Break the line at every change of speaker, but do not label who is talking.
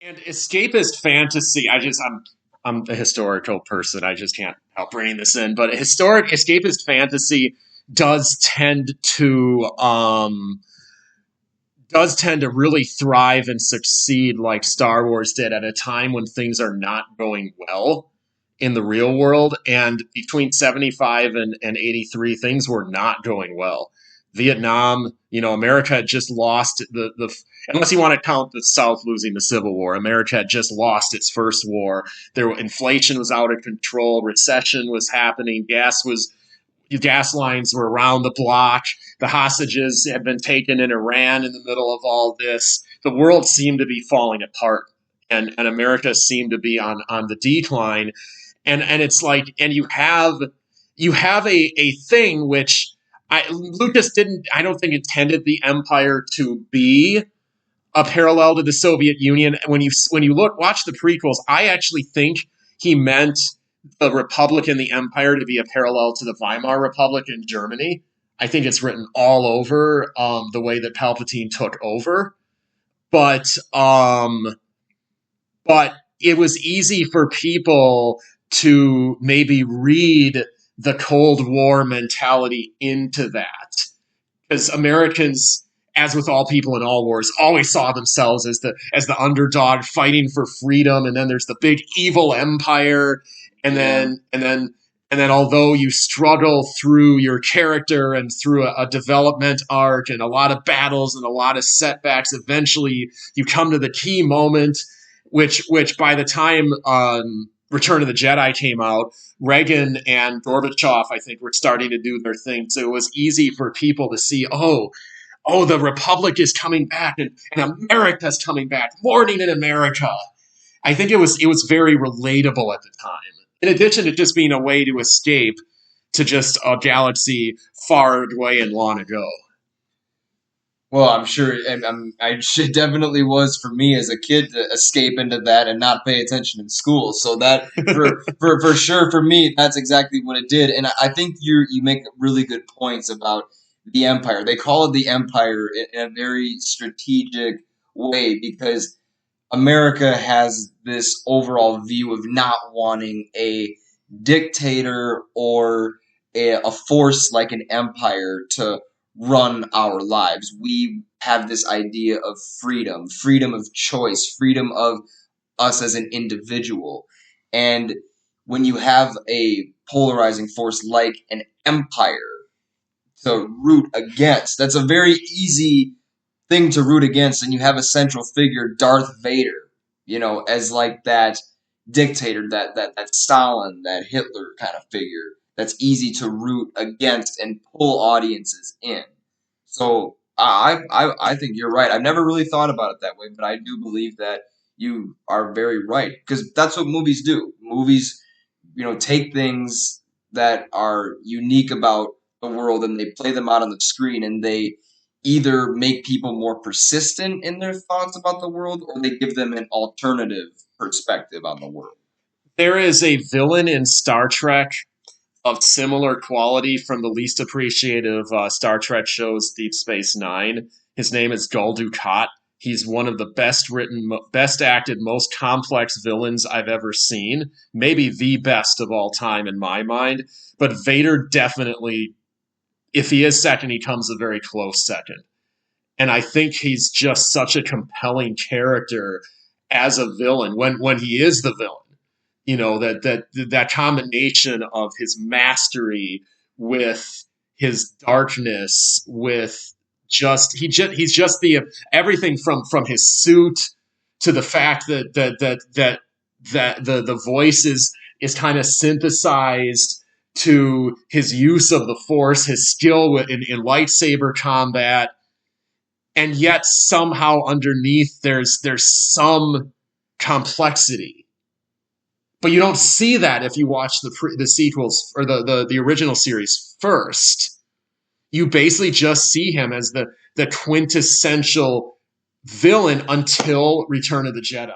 And escapist fantasy, I'm a historical person. I just can't help bringing this in. But historic escapist fantasy does tend to does tend to really thrive and succeed like Star Wars did at a time when things are not going well in the real world. And between 75 and 83, things were not going well. Vietnam, America had just lost unless you want to count the South losing the Civil War, America had just lost its first war. Inflation was out of control, recession was happening, gas lines were around the block. The hostages had been taken in Iran in the middle of all this. The world seemed to be falling apart, and America seemed to be on the decline. And it's like, and you have a thing which Lucas didn't, I don't think, intended the empire to be a parallel to the Soviet Union. When you watch the prequels, I actually think he meant the Republic and the Empire to be a parallel to the Weimar Republic in Germany. I think it's written all over the way that Palpatine took over, but but it was easy for people to maybe read the Cold War mentality into that, because Americans, as with all people in all wars, always saw themselves as the underdog fighting for freedom, and then there's the big evil empire, and then although you struggle through your character and through a development arc and a lot of battles and a lot of setbacks, eventually you come to the key moment, which by the time Return of the Jedi came out, Reagan and Gorbachev, I think, were starting to do their thing. So it was easy for people to see, the Republic is coming back, and America's coming back. Morning in America. I think it was very relatable at the time. In addition to just being a way to escape to just a galaxy far away and long ago.
Well, I'm sure, and it definitely was for me as a kid to escape into that and not pay attention in school. So that for sure for me, that's exactly what it did. And I think you make really good points about the empire. They call it the empire in a very strategic way because America has this overall view of not wanting a dictator or a force like an empire to run our lives. We have this idea of freedom, freedom of choice, freedom of us as an individual. And when you have a polarizing force like an empire to root against, that's a very easy thing to root against. And you have a central figure, Darth Vader, as like that dictator, that Stalin, that Hitler kind of figure that's easy to root against and pull audiences in. So I think you're right. I've never really thought about it that way, but I do believe that you are very right because that's what movies do. Movies, take things that are unique about the world and they play them out on the screen and they either make people more persistent in their thoughts about the world or they give them an alternative perspective on the world.
There is a villain in Star Trek of similar quality from the least appreciated of Star Trek shows, Deep Space Nine. His name is Gul Dukat. He's one of the best written, best acted, most complex villains I've ever seen. Maybe the best of all time in my mind. But Vader definitely, if he is second, he comes a very close second. And I think he's just such a compelling character as a villain when he is the villain. That combination of his mastery with his darkness, with he's just the everything from his suit to the fact that the voice is kind of synthesized to his use of the force, his skill in lightsaber combat, and yet somehow underneath there's some complexity. But you don't see that if you watch the sequels or the original series first. You basically just see him as the quintessential villain until Return of the Jedi.